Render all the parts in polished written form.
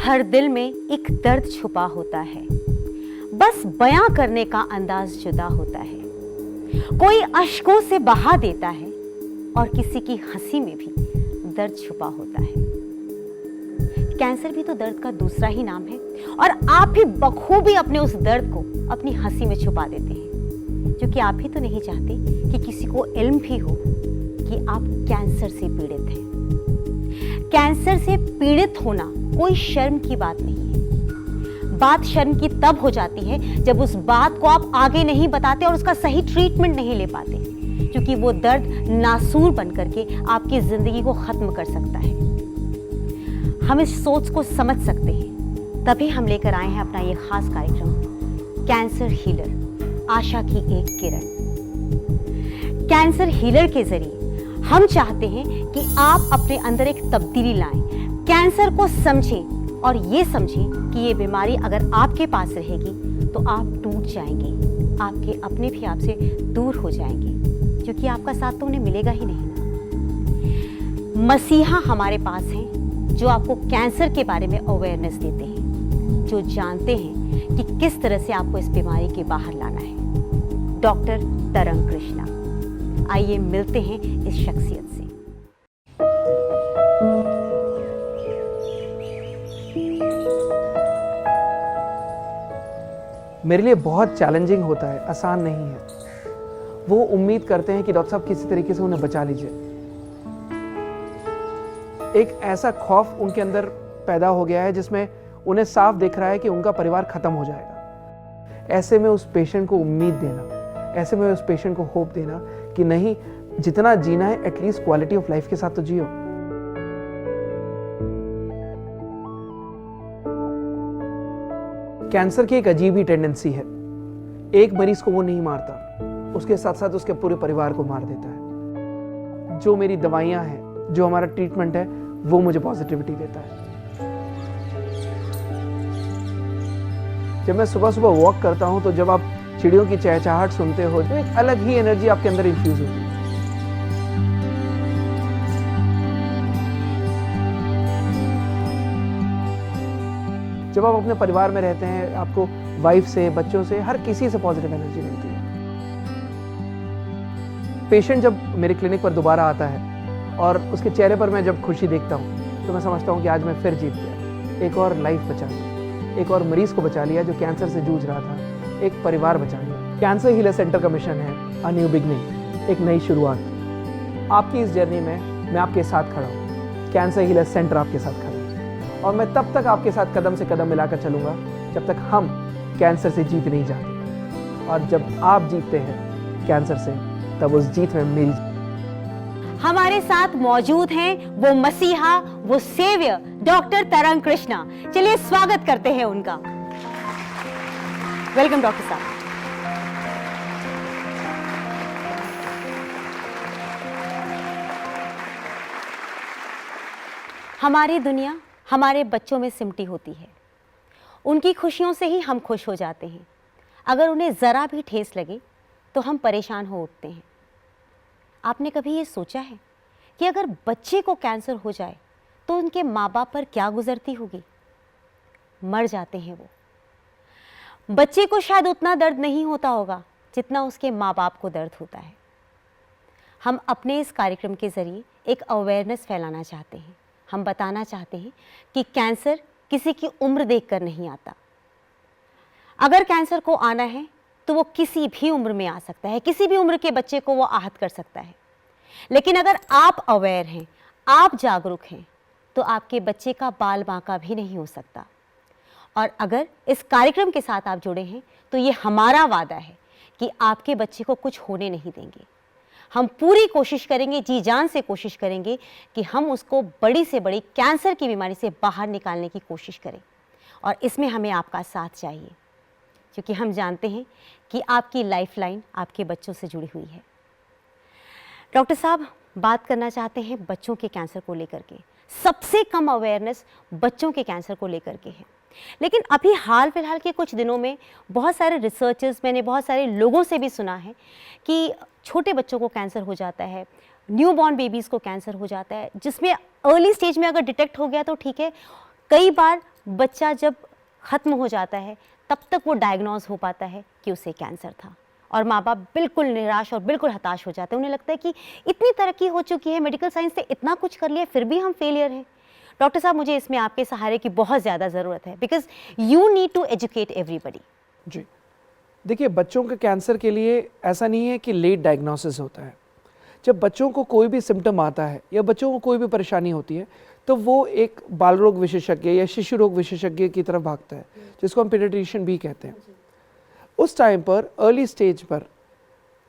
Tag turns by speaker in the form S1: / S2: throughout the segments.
S1: हर दिल में एक दर्द छुपा होता है, बस बयां करने का अंदाज जुदा होता है। कोई अश्कों से बहा देता है और किसी की हंसी में भी दर्द छुपा होता है। कैंसर भी तो दर्द का दूसरा ही नाम है और आप भी बखूबी अपने उस दर्द को अपनी हंसी में छुपा देते हैं, क्योंकि आप ही तो नहीं चाहते कि किसी को इल्म भी हो कि आप कैंसर से पीड़ित हैं। कैंसर से पीड़ित होना कोई शर्म की बात नहीं है। बात शर्म की तब हो जाती है जब उस बात को आप आगे नहीं बताते और उसका सही ट्रीटमेंट नहीं ले पाते, क्योंकि वो दर्द नासूर बन करके आपकी जिंदगी को खत्म कर सकता है। हम इस सोच को समझ सकते हैं, तभी हम लेकर आए हैं अपना ये खास कार्यक्रम, कैंसर हीलर, आशा की एक किरण। कैंसर हीलर के जरिए हम चाहते हैं कि आप अपने अंदर एक तब्दीली लाएं, कैंसर को समझें और ये समझें कि ये बीमारी अगर आपके पास रहेगी तो आप टूट जाएंगे, आपके अपने भी आपसे दूर हो जाएंगे, क्योंकि आपका साथ तो उन्हें मिलेगा ही नहीं ना। मसीहा हमारे पास हैं जो आपको कैंसर के बारे में अवेयरनेस देते हैं, जो जानते हैं कि किस तरह से आपको इस बीमारी के बाहर लाना है। डॉक्टर तरंग कृष्णा, आइए मिलते हैं इस शख्सियत से।
S2: मेरे लिए बहुत चैलेंजिंग होता है, आसान नहीं है। वो उम्मीद करते हैं कि डॉक्टर साहब किसी तरीके से उन्हें बचा लीजिए। एक ऐसा खौफ उनके अंदर पैदा हो गया है जिसमें उन्हें साफ दिख रहा है कि उनका परिवार खत्म हो जाएगा। ऐसे में उस पेशेंट को उम्मीद देना, ऐसे में उस पेशेंट को होप देना कि नहीं, जितना जीना है एटलीस्ट क्वालिटी ऑफ लाइफ के साथ तो जियो। कैंसर की एक अजीब ही टेंडेंसी है, एक मरीज को वो नहीं मारता, उसके साथ साथ उसके पूरे परिवार को मार देता है। जो मेरी दवाइयां हैं, जो हमारा ट्रीटमेंट है, वो मुझे पॉजिटिविटी देता है। जब मैं सुबह सुबह वॉक करता हूं तो जब आप चिड़ियों की चहचहाहट सुनते हो तो एक अलग ही एनर्जी आपके अंदर इन्फ्यूज होती है। जब आप अपने परिवार में रहते हैं, आपको वाइफ से, बच्चों से, हर किसी से पॉजिटिव एनर्जी मिलती है। पेशेंट जब मेरे क्लिनिक पर दोबारा आता है और उसके चेहरे पर मैं जब खुशी देखता हूँ तो मैं समझता हूँ कि आज मैं फिर जीत गया, एक और लाइफ बचा ली, एक और मरीज को बचा लिया जो कैंसर से जूझ रहा था, एक परिवार बचा लिया। कैंसर हीलर सेंटर का मिशन है अ न्यू बिगनिंग, एक नई शुरुआत। आपकी इस जर्नी में मैं आपके साथ खड़ा हूँ, कैंसर हीलर सेंटर आपके साथ खड़ा है, और मैं तब तक आपके साथ कदम से कदम मिलाकर चलूंगा जब तक हम कैंसर से जीत नहीं जाते। और जब आप जीतते हैं कैंसर से, तब उस जीत में मेरी।
S1: हमारे साथ मौजूद हैं वो मसीहा, वो सेवियर, डॉक्टर तरंग कृष्णा। चलिए स्वागत करते हैं उनका। वेलकम डॉक्टर साहब। हमारी दुनिया हमारे बच्चों में सिमटी होती है, उनकी खुशियों से ही हम खुश हो जाते हैं। अगर उन्हें ज़रा भी ठेस लगे तो हम परेशान हो उठते हैं। आपने कभी ये सोचा है कि अगर बच्चे को कैंसर हो जाए तो उनके माँ बाप पर क्या गुजरती होगी? मर जाते हैं वो। बच्चे को शायद उतना दर्द नहीं होता होगा जितना उसके माँ बाप को दर्द होता है। हम अपने इस कार्यक्रम के ज़रिए एक अवेयरनेस फैलाना चाहते हैं। हम बताना चाहते हैं कि कैंसर किसी की उम्र देखकर नहीं आता। अगर कैंसर को आना है तो वो किसी भी उम्र में आ सकता है, किसी भी उम्र के बच्चे को वो आहत कर सकता है। लेकिन अगर आप अवेयर हैं, आप जागरूक हैं, तो आपके बच्चे का बाल बांका भी नहीं हो सकता। और अगर इस कार्यक्रम के साथ आप जुड़े हैं तो ये हमारा वादा है कि आपके बच्चे को कुछ होने नहीं देंगे। हम पूरी कोशिश करेंगे, जी जान से कोशिश करेंगे कि हम उसको बड़ी से बड़ी कैंसर की बीमारी से बाहर निकालने की कोशिश करें। और इसमें हमें आपका साथ चाहिए, क्योंकि हम जानते हैं कि आपकी लाइफलाइन आपके बच्चों से जुड़ी हुई है। डॉक्टर साहब, बात करना चाहते हैं बच्चों के कैंसर को लेकर के। सबसे कम अवेयरनेस बच्चों के कैंसर को लेकर के है। लेकिन अभी हाल फिलहाल के कुछ दिनों में बहुत सारे रिसर्चर्स, मैंने बहुत सारे लोगों से भी सुना है कि छोटे बच्चों को कैंसर हो जाता है, न्यूबॉर्न बेबीज़ को कैंसर हो जाता है, जिसमें अर्ली स्टेज में अगर डिटेक्ट हो गया तो ठीक है, कई बार बच्चा जब ख़त्म हो जाता है तब तक वो डायग्नोज हो पाता है कि उसे कैंसर था, और माँ बाप बिल्कुल निराश और बिल्कुल हताश हो जाते हैं। उन्हें लगता है कि इतनी तरक्की हो चुकी है, मेडिकल साइंस से इतना कुछ कर लिया, फिर भी हम फेलियर हैं। डॉक्टर साहब, मुझे इसमें आपके सहारे की बहुत ज़्यादा ज़रूरत है, because you need to educate everybody.
S2: जी, देखिए, बच्चों के कैंसर के लिए ऐसा नहीं है कि लेट डायग्नोसिस होता है। जब बच्चों को कोई भी सिम्टम आता है या बच्चों को कोई भी परेशानी होती है, तो वो एक बाल रोग विशेषज्ञ या शिशु रोग विशेषज्ञ की तरफ भागता है, जिसको हम पीडियाट्रिशियन भी कहते हैं। उस टाइम पर, अर्ली स्टेज पर,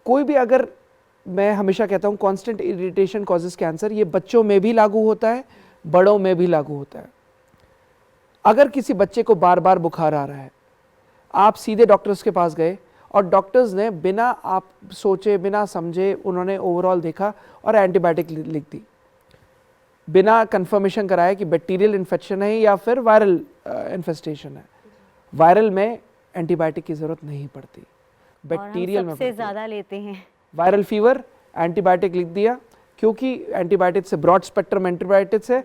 S2: कोई भी, अगर, मैं हमेशा कहता हूँ कांस्टेंट इरिटेशन कॉजेस कैंसर, ये बच्चों में भी लागू होता है, बड़ों में भी लागू होता है। अगर किसी बच्चे को बार बार बुखार आ रहा है, आप सीधे डॉक्टर्स के पास गए और डॉक्टर्स ने बिना आप सोचे, बिना समझे, उन्होंने ओवरऑल देखा और एंटीबायोटिक लिख दी, बिना कंफर्मेशन कराया कि बैक्टीरियल इन्फेक्शन है या फिर वायरल इन्फेस्टेशन है। वायरल में एंटीबायोटिक की जरूरत नहीं पड़ती, बैक्टीरियल में
S1: सबसे ज़्यादा लेते हैं।
S2: वायरल फीवर, एंटीबायोटिक लिख दिया, क्योंकि एंटीबायोटिक से ब्रॉड स्पेक्ट्रम एंटीबायोटिक्स है,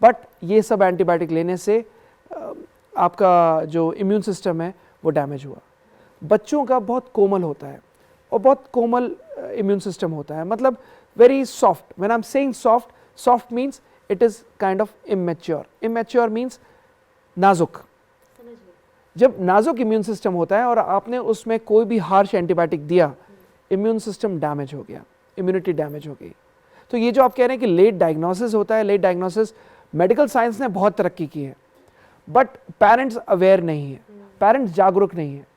S2: बट ये सब एंटीबायोटिक लेने से आपका जो इम्यून सिस्टम है वो डैमेज हुआ। बच्चों का बहुत कोमल होता है और बहुत कोमल इम्यून सिस्टम होता है, मतलब very soft. When I am saying soft, soft means it is kind of immature, immature means नाजुक। जब नाजुक इम्यून सिस्टम होता है और आपने उसमें कोई भी हार्श एंटीबायोटिक दिया, इम्यून सिस्टम डैमेज हो गया, इम्यूनिटी डैमेज हो गई। तो ये जो आप कह रहे हैं कि लेट डायग्नोसिस होता है, लेट डायग्नोसिस, मेडिकल साइंस ने बहुत तरक्की की है, बट पेरेंट्स अवेयर नहीं है, पेरेंट्स जागरूक नहीं है।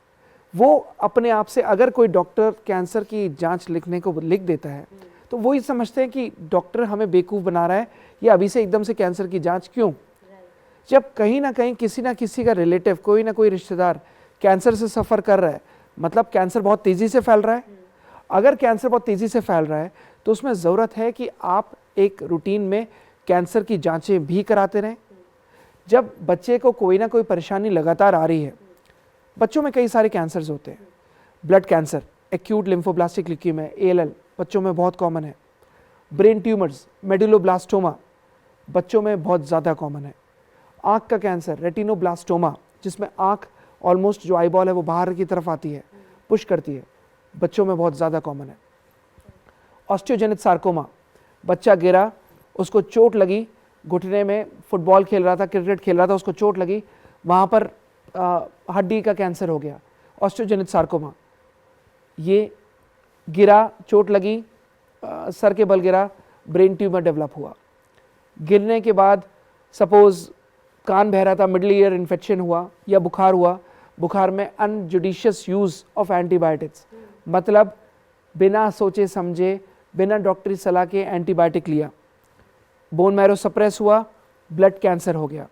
S2: वो अपने आप से, अगर कोई डॉक्टर कैंसर की जांच लिखने को लिख देता है, तो वो ही समझते हैं कि डॉक्टर हमें बेवकूफ़ बना रहा है, या अभी से एकदम से कैंसर की जांच क्यों। जब कहीं ना कहीं किसी ना किसी का रिलेटिव, कोई ना कोई रिश्तेदार कैंसर से सफ़र कर रहा है, मतलब कैंसर बहुत तेज़ी से फैल रहा है। अगर कैंसर बहुत तेज़ी से फैल रहा है तो उसमें ज़रूरत है कि आप एक रूटीन में कैंसर की जांचें भी कराते रहें। जब बच्चे को कोई ना कोई परेशानी लगातार आ रही है, बच्चों में कई सारे कैंसर्स होते हैं। Blood cancer, acute lymphoblastic leukaemia, ALL बच्चों में बहुत कॉमन है। ब्रेन ट्यूमर्स, मेडुलोब्लास्टोमा बच्चों में बहुत ज़्यादा कॉमन है। आँख का कैंसर, रेटिनोब्लास्टोमा, जिसमें आँख ऑलमोस्ट जो आईबॉल है वो बाहर की तरफ आती है, पुश करती है, बच्चों में बहुत ज़्यादा कॉमन है। ऑस्टियोजेनिक सार्कोमा, बच्चा गिरा, उसको चोट लगी, घुटने में, फुटबॉल खेल रहा था, क्रिकेट खेल रहा था, उसको चोट लगी, वहाँ पर हड्डी का कैंसर हो गया, ऑस्टियोजेनिक सार्कोमा। ये गिरा, चोट लगी, सर के बल गिरा, ब्रेन ट्यूमर डेवलप हुआ। गिरने के बाद सपोज कान बह रहा था, मिडल ईयर इन्फेक्शन हुआ या बुखार हुआ, बुखार में अनजुडिशियस यूज़ ऑफ एंटीबायोटिक्स, मतलब बिना सोचे समझे, बिना डॉक्टरी सलाह के एंटीबायोटिक लिया, बोन मैरो सप्रेस हुआ, ब्लड कैंसर हो गया।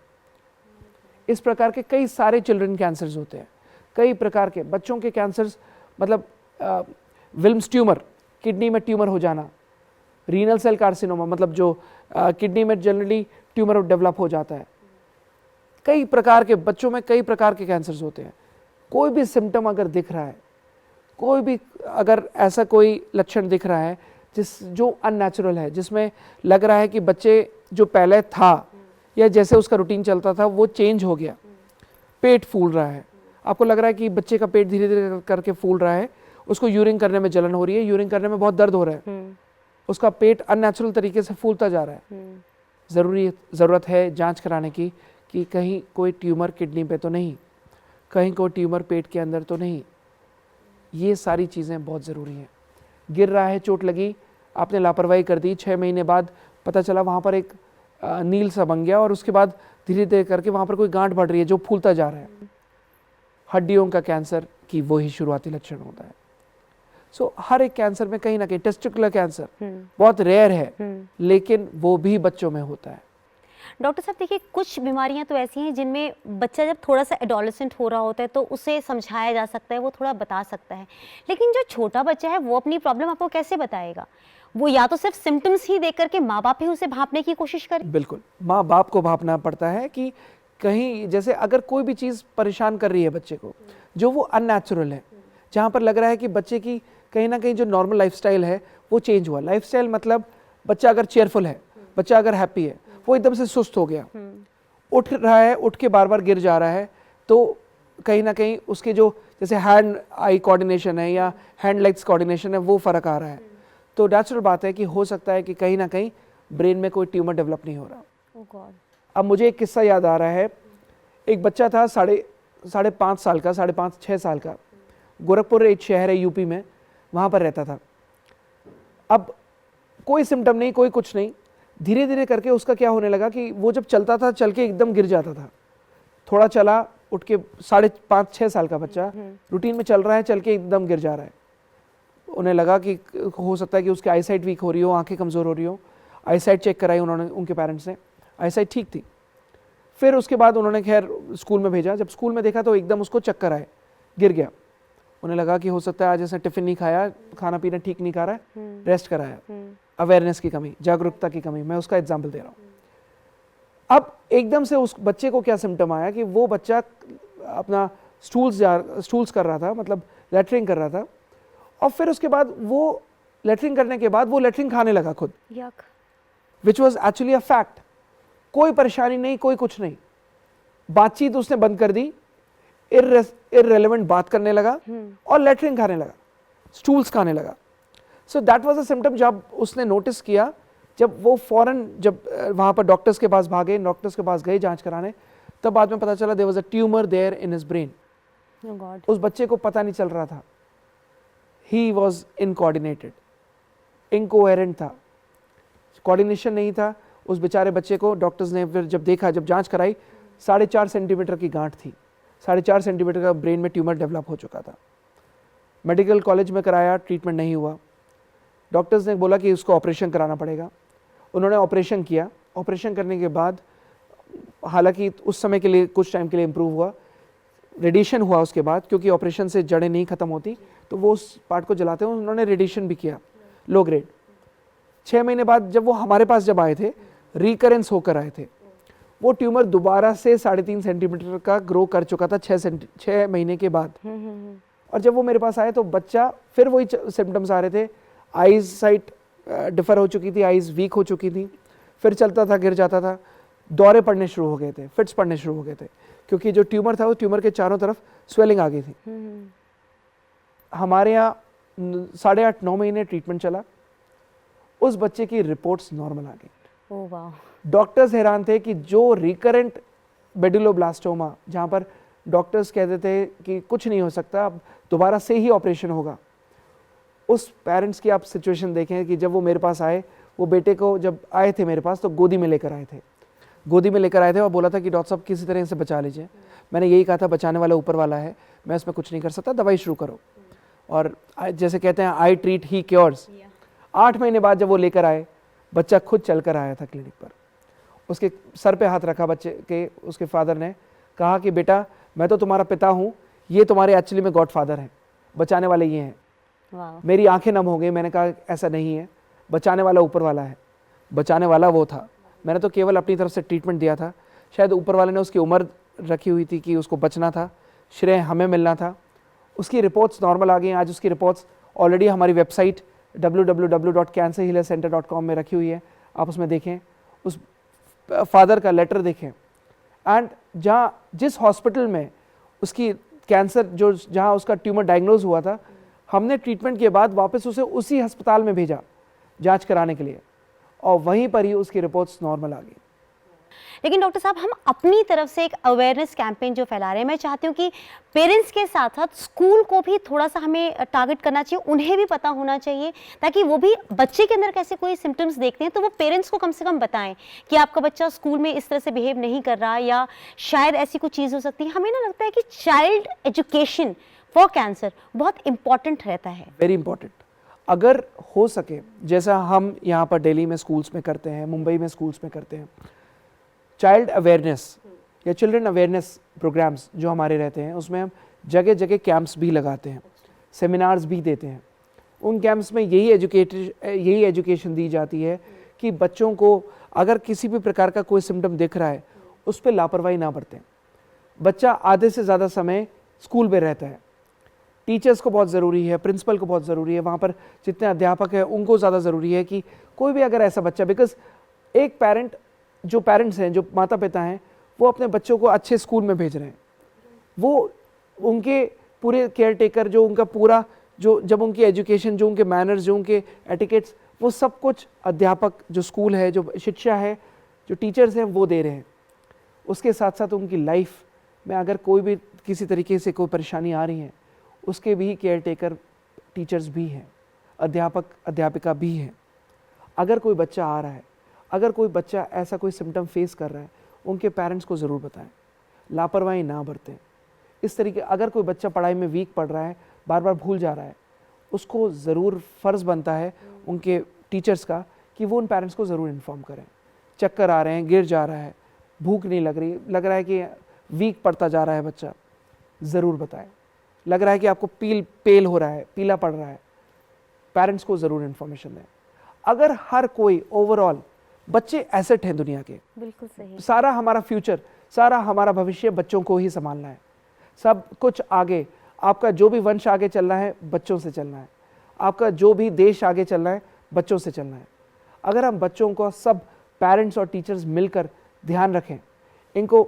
S2: इस प्रकार के कई सारे चिल्ड्रन कैंसर्स होते हैं, कई प्रकार के बच्चों के कैंसर्स, मतलब विल्म्स ट्यूमर, किडनी में ट्यूमर हो जाना, रीनल सेल कार्सिनोमा, मतलब जो किडनी में जनरली ट्यूमर डेवलप हो जाता है। कई प्रकार के बच्चों में कई प्रकार के कैंसर्स होते हैं। कोई भी सिम्टम अगर दिख रहा है, कोई भी अगर ऐसा कोई लक्षण दिख रहा है जो अननेचुरल है, जिसमें लग रहा है कि बच्चे जो पहले था या जैसे उसका रूटीन चलता था वो चेंज हो गया, पेट फूल रहा है, आपको लग रहा है कि बच्चे का पेट धीरे धीरे करके फूल रहा है, उसको यूरिन करने में जलन हो रही है, यूरिन करने में बहुत दर्द हो रहा है, उसका पेट अननेचुरल तरीके से फूलता जा रहा है, ज़रूरत है जांच कराने की कि कहीं कोई ट्यूमर किडनी पे तो नहीं, कहीं कोई ट्यूमर पेट के अंदर तो नहीं। ये सारी चीज़ें बहुत ज़रूरी हैं। गिर रहा है, चोट लगी, आपने लापरवाही कर दी, 6 महीने बाद पता चला वहाँ पर एक नील सा बन गया और उसके बाद धीरे धीरे करके वहाँ पर कोई गांठ बढ़ रही है जो फूलता जा रहा है। हड्डियों का कैंसर की वही शुरुआती लक्षण होता है। सो हर एक कैंसर में कहीं ना कहीं, टेस्टिकुलर कैंसर बहुत रेयर है लेकिन वो भी बच्चों में होता है।
S1: डॉक्टर साहब देखिए, कुछ बीमारियां तो ऐसी हैं जिनमें बच्चा जब थोड़ा सा एडोलेसेंट हो रहा होता है तो उसे समझाया जा सकता है, वो थोड़ा बता सकता है, लेकिन जो छोटा बच्चा है वो अपनी प्रॉब्लम आपको कैसे बताएगा? वो या तो सिर्फ सिम्टम्स ही देख करके माँ बाप ही उसे भांपने की कोशिश करें।
S2: बिल्कुल, माँ बाप को भांपना पड़ता है कि कहीं, जैसे अगर कोई भी चीज़ परेशान कर रही है बच्चे को, जो वो अननेचुरल है, जहाँ पर लग रहा है कि बच्चे की कहीं ना कहीं जो नॉर्मल लाइफस्टाइल है वो चेंज हुआ। लाइफस्टाइल मतलब बच्चा अगर चेयरफुल है, बच्चा अगर हैप्पी है, वो एकदम से सुस्त हो गया, उठ रहा है, उठ के बार बार गिर जा रहा है, तो कहीं ना कहीं उसके जो जैसे हैंड आई कोऑर्डिनेशन है या हैंड लेग्स कोऑर्डिनेशन है वो फ़र्क आ रहा है। तो नेचुरल बात है कि हो सकता है कि कहीं ना कहीं ब्रेन में कोई ट्यूमर डेवलप नहीं हो रहा।
S1: Oh God.
S2: अब मुझे एक किस्सा याद आ रहा है। एक बच्चा था 5.5 साल का, 5.5-6 साल का, गोरखपुर एक शहर है यूपी में, वहाँ पर रहता था। अब कोई सिम्टम नहीं, कोई कुछ नहीं, धीरे धीरे करके उसका क्या होने लगा कि वो जब चलता था, चल के एकदम गिर जाता था। थोड़ा चला, उठ के 5.5-6 साल का बच्चा रूटीन में चल रहा है, चल के एकदम गिर जा रहा है। उन्हें लगा कि हो सकता है कि उसकी आईसाइट वीक हो रही हो, आंखें कमज़ोर हो रही हो। आईसाइट चेक कराई उन्होंने, उनके पेरेंट्स ने, आईसाइट ठीक थी। फिर उसके बाद उन्होंने खैर स्कूल में भेजा। जब स्कूल में देखा तो एकदम उसको चक्कर आए, गिर गया। उन्हें लगा कि हो सकता है आज इसने टिफिन नहीं खाया, खाना पीना ठीक नहीं खा रहा है, रेस्ट कराया। अवेयरनेस की कमी, जागरूकता की कमी, मैं उसका एग्जाम्पल दे रहा हूँ। अब एकदम से उस बच्चे को क्या सिम्टम आया कि वो बच्चा अपना स्टूल्स कर रहा था, मतलब लेटरिंग कर रहा था, और फिर उसके बाद वो लेटरिंग करने के बाद वो लेटरिंग खाने लगा खुद, which was actually a fact. कोई परेशानी नहीं, कोई कुछ नहीं, बातचीत उसने बंद कर दी, इररेलेवेंट बात करने लगा और लेटरिंग खाने लगा, स्टूल्स खाने लगा। So that was a symptom. जब उसने नोटिस किया, जब वो फौरन जब वहाँ पर डॉक्टर्स के पास भागे, डॉक्टर्स के पास गए जांच कराने, तब बाद में पता चला there was a tumour there in his brain. उस बच्चे को पता नहीं चल रहा था, ही वॉज इनकोऑर्डिनेटेड, इनकोहेरेंट था, कोऑर्डिनेशन नहीं था। उस बेचारे बच्चे को डॉक्टर्स ने फिर जब देखा, जब जांच कराई, 4.5 सेंटीमीटर की गांठ थी, 4.5 सेंटीमीटर का ब्रेन में ट्यूमर डेवलप हो चुका था। मेडिकल कॉलेज में कराया, ट्रीटमेंट नहीं हुआ। डॉक्टर्स ने बोला कि उसको ऑपरेशन कराना पड़ेगा। उन्होंने ऑपरेशन किया। ऑपरेशन करने के बाद हालांकि उस समय के लिए कुछ टाइम के लिए इम्प्रूव हुआ, रेडिएशन हुआ उसके बाद, क्योंकि ऑपरेशन से जड़ें नहीं खत्म होती, तो वो उस पार्ट को जलाते हैं। उन्होंने रेडिएशन भी किया, लो ग्रेड। 6 महीने बाद जब वो हमारे पास जब आए थे, रिकरेंस होकर आए थे, वो ट्यूमर दोबारा से 3.5 सेंटीमीटर का ग्रो कर चुका था 6 महीने के बाद। और जब वो मेरे पास आए तो बच्चा फिर वही सिम्टम्स आ रहे थे, आईज साइट डिफर हो चुकी थी, आईज वीक हो चुकी थी, फिर चलता था, गिर जाता था, दौरे पड़ने शुरू हो गए थे, फिट्स पड़ने शुरू हो गए थे, क्योंकि जो ट्यूमर था वो ट्यूमर के चारों तरफ स्वेलिंग आ गई थी। हमारे यहाँ 8.5-9 महीने ट्रीटमेंट चला, उस बच्चे की रिपोर्ट्स नॉर्मल आ गई।
S1: ओह वाह।
S2: डॉक्टर्स हैरान थे कि जो रिकरेंट मेडुलोब्लास्टोमा, जहाँ पर डॉक्टर्स कहते थे कि कुछ नहीं हो सकता, अब दोबारा से ही ऑपरेशन होगा, उस पेरेंट्स की आप सिचुएशन देखें कि जब वो मेरे पास आए, वो बेटे को जब आए थे मेरे पास तो गोदी में लेकर आए थे, गोदी में लेकर आए थे और बोला था कि डॉक्टर साहब किसी तरह से बचा लीजिए। मैंने यही कहा था, बचाने वाला ऊपर वाला है, मैं उसमें कुछ नहीं कर सकता, दवाई शुरू करो। और जैसे कहते हैं आई ट्रीट ही क्योर्स। 8 महीने बाद जब वो लेकर आए, बच्चा खुद चलकर आया था क्लिनिक पर। उसके सर पे हाथ रखा बच्चे के, उसके फादर ने कहा कि बेटा मैं तो तुम्हारा पिता हूँ, ये तुम्हारे एक्चुअली में गॉड फादर हैं, बचाने वाले ये हैं। मेरी आंखें नम हो गई। मैंने कहा ऐसा नहीं है, बचाने वाला ऊपर वाला है, बचाने वाला वो था, मैंने तो केवल अपनी तरफ से ट्रीटमेंट दिया था। शायद ऊपर वाले ने उसकी उम्र रखी हुई थी कि उसको बचना था, श्रेय हमें मिलना था। उसकी रिपोर्ट्स नॉर्मल आ गई। आज उसकी रिपोर्ट्स ऑलरेडी हमारी वेबसाइट www.cancerhealercenter.com में रखी हुई है, आप उसमें देखें, उस फादर का लेटर देखें। एंड जिस हॉस्पिटल में उसकी कैंसर, जहाँ उसका ट्यूमर डायग्नोज हुआ था, हमने ट्रीटमेंट के बाद वापस उसे उसी अस्पताल में भेजा जांच कराने के लिए, और वहीं पर ही उसकी रिपोर्ट्स नॉर्मल आ गई।
S1: लेकिन डॉक्टर साहब, हम अपनी तरफ से एक अवेयरनेस कैंपेन जो फैला रहे हैं, मैं चाहती हूँ कि पेरेंट्स के साथ साथ स्कूल को भी थोड़ा सा हमें टारगेट करना चाहिए, उन्हें भी पता होना चाहिए, ताकि वो भी बच्चे के अंदर कैसे कोई सिम्टम्स देखते हैं तो वो पेरेंट्स को कम से कम बताएं कि आपका बच्चा स्कूल में इस तरह से बिहेव नहीं कर रहा, या शायद ऐसी कुछ चीज़ हो सकती है। हमें ना लगता है कि चाइल्ड एजुकेशन फॉर कैंसर बहुत इंपॉर्टेंट रहता है,
S2: वेरी इंपॉर्टेंट। अगर हो सके, जैसा हम यहाँ पर दिल्ली में स्कूल्स में करते हैं, मुंबई में स्कूल्स में करते हैं, चाइल्ड अवेयरनेस या चिल्ड्रन अवेयरनेस प्रोग्राम्स जो हमारे रहते हैं, उसमें हम जगह जगह कैंप्स भी लगाते हैं, सेमिनार्स भी देते हैं। उन कैंप्स में यही एजुकेशन दी जाती है कि बच्चों को अगर किसी भी प्रकार का कोई सिम्टम दिख रहा है, उस पर लापरवाही ना बरतें। बच्चा आधे से ज़्यादा समय स्कूल में रहता है, टीचर्स को बहुत ज़रूरी है, प्रिंसिपल को बहुत ज़रूरी है, वहाँ पर जितने अध्यापक हैं उनको ज़्यादा ज़रूरी है कि कोई भी अगर ऐसा बच्चा, बिकॉज एक पेरेंट्स हैं, जो माता पिता हैं, वो अपने बच्चों को अच्छे स्कूल में भेज रहे हैं, वो उनके पूरे केयर टेकर, जो उनका पूरा जो जब उनकी एजुकेशन, जो उनके मैनर्स, जो उनके एटिकेट्स, वो सब कुछ अध्यापक, जो स्कूल है, जो शिक्षा है, जो टीचर्स हैं, वो दे रहे हैं। उसके साथ साथ उनकी लाइफ में अगर कोई भी किसी तरीके से कोई परेशानी आ रही है, उसके भी केयर टेकर टीचर्स भी हैं, अध्यापक अध्यापिका भी हैं। अगर कोई बच्चा आ रहा है, अगर कोई बच्चा ऐसा कोई सिम्टम फेस कर रहा है, उनके पेरेंट्स को ज़रूर बताएं, लापरवाही ना बरतें। इस तरीके अगर कोई बच्चा पढ़ाई में वीक पढ़ रहा है, बार बार भूल जा रहा है, उसको ज़रूर फ़र्ज़ बनता है उनके टीचर्स का कि वो उन पेरेंट्स को ज़रूर इन्फॉर्म करें। चक्कर आ रहे हैं, गिर जा रहा है, भूख नहीं लग रही, लग रहा है कि वीक पड़ता जा रहा है बच्चा, ज़रूर बताएं। लग रहा है कि आपको पेल हो रहा है, पीला पड़ रहा है, पेरेंट्स को ज़रूर इन्फॉर्मेशन दें। अगर हर कोई ओवरऑल, बच्चे एसेट हैं दुनिया के,
S1: बिल्कुल सही।
S2: सारा हमारा फ्यूचर, सारा हमारा भविष्य बच्चों को ही संभालना है। सब कुछ आगे, आपका जो भी वंश आगे चलना है, बच्चों से चलना है। आपका जो भी देश आगे चलना है, बच्चों से चलना है। अगर हम बच्चों को सब पेरेंट्स और टीचर्स मिलकर ध्यान रखें, इनको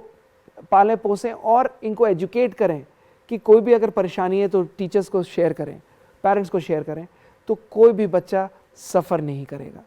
S2: पालें पोसें और इनको एजुकेट करें कि कोई भी अगर परेशानी है तो टीचर्स को शेयर करें, पेरेंट्स को शेयर करें, तो कोई भी बच्चा सफ़र नहीं करेगा।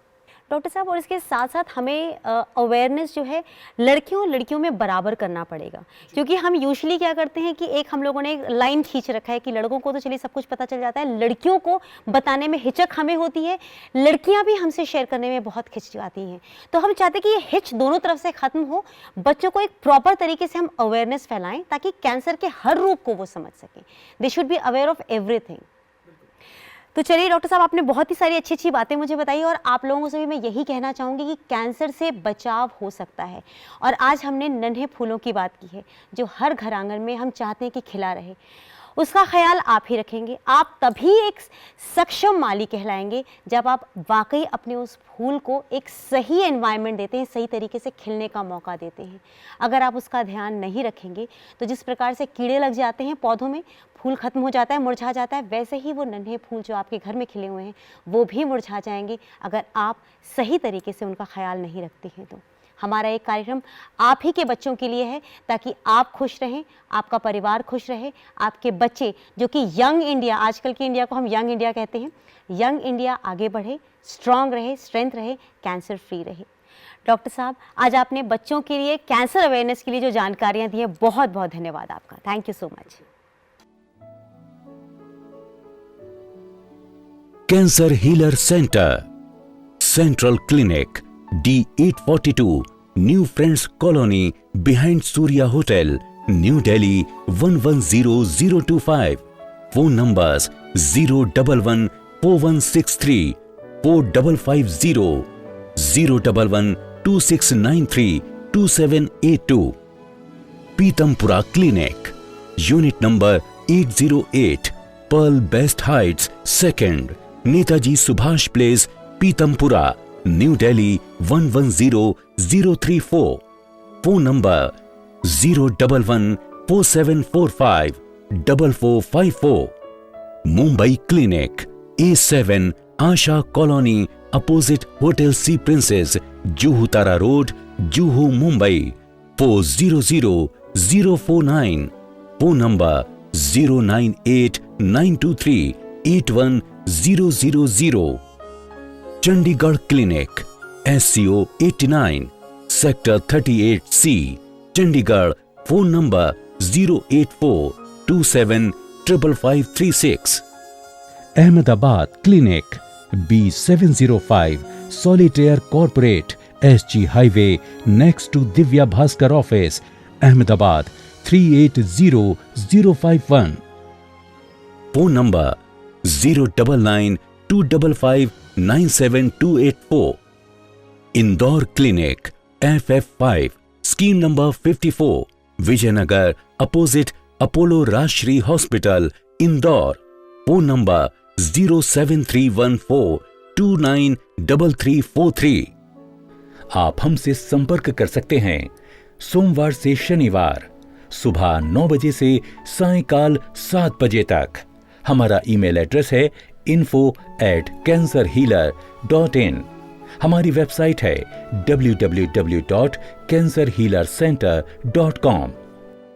S1: डॉक्टर साहब, और इसके साथ साथ हमें अवेयरनेस जो है लड़कियों और लड़कियों में बराबर करना पड़ेगा, क्योंकि हम यूजुअली क्या करते हैं कि एक हम लोगों ने एक लाइन खींच रखा है कि लड़कों को तो चलिए सब कुछ पता चल जाता है, लड़कियों को बताने में हिचक हमें होती है, लड़कियां भी हमसे शेयर करने में बहुत हिचकिचाती हैं। तो हम चाहते हैं कि ये हिच दोनों तरफ से ख़त्म हो, बच्चों को एक प्रॉपर तरीके से हम अवेयरनेस फैलाएं ताकि कैंसर के हर रूप को वो समझ सकें। They should be aware of everything. तो चलिए डॉक्टर साहब, आपने बहुत ही सारी अच्छी अच्छी बातें मुझे बताई, और आप लोगों से भी मैं यही कहना चाहूँगी कि कैंसर से बचाव हो सकता है। और आज हमने नन्हे फूलों की बात की है जो हर घर आंगन में हम चाहते हैं कि खिला रहे, उसका ख्याल आप ही रखेंगे। आप तभी एक सक्षम माली कहलाएंगे जब आप वाकई अपने उस फूल को एक सही एनवायरनमेंट देते हैं, सही तरीके से खिलने का मौका देते हैं। अगर आप उसका ध्यान नहीं रखेंगे तो जिस प्रकार से कीड़े लग जाते हैं पौधों में, फूल खत्म हो जाता है, मुरझा जाता है, वैसे ही वो नन्हे फूल जो आपके घर में खिले हुए हैं वो भी मुरझा जाएंगे अगर आप सही तरीके से उनका ख्याल नहीं रखते हैं। तो हमारा एक कार्यक्रम आप ही के बच्चों के लिए है ताकि आप खुश रहें, आपका परिवार खुश रहे, आपके बच्चे जो कि यंग इंडिया, आजकल की इंडिया को हम यंग इंडिया कहते हैं, यंग इंडिया आगे बढ़े, स्ट्रांग रहे, स्ट्रेंथ रहे, कैंसर फ्री रहे। डॉक्टर साहब, आज आपने बच्चों के लिए कैंसर अवेयरनेस के लिए जो जानकारियां दी हैं, बहुत बहुत धन्यवाद आपका। Thank you so much.
S3: Cancer healer centre, central clinic, D842, new friends colony, behind Surya hotel, new Delhi 110025। Phone numbers 0114163 4550, 0112693 2782। Pitampura clinic, unit number 808, pearl best heights second, Netaji Subhash place, Pitampura, new Delhi 110034। Phone number 0114745 4454। Mumbai clinic, A7 Asha colony, opposite hotel sea princess, Juhu Tara road, Juhu Mumbai, 400049। Phone number 09892381000। Chandigarh clinic, SCO 89, sector 38C, Chandigarh. Phone number 084275536। Ahmedabad clinic, B705, solitaire corporate, SG highway, next to Divya Bhaskar office, Ahmedabad 380051। Phone number 09925597284। Indore clinic, FF5, scheme number 54, Vijaynagar, opposite Apollo Rajshree hospital, Indore. Phone number 07314293343। आप हमसे संपर्क कर सकते हैं सोमवार से शनिवार सुबह 9 बजे से सायंकाल 7 बजे तक। हमारा ईमेल एड्रेस है info@cancerhealer.in। हमारी वेबसाइट है www.cancerhealercenter.com।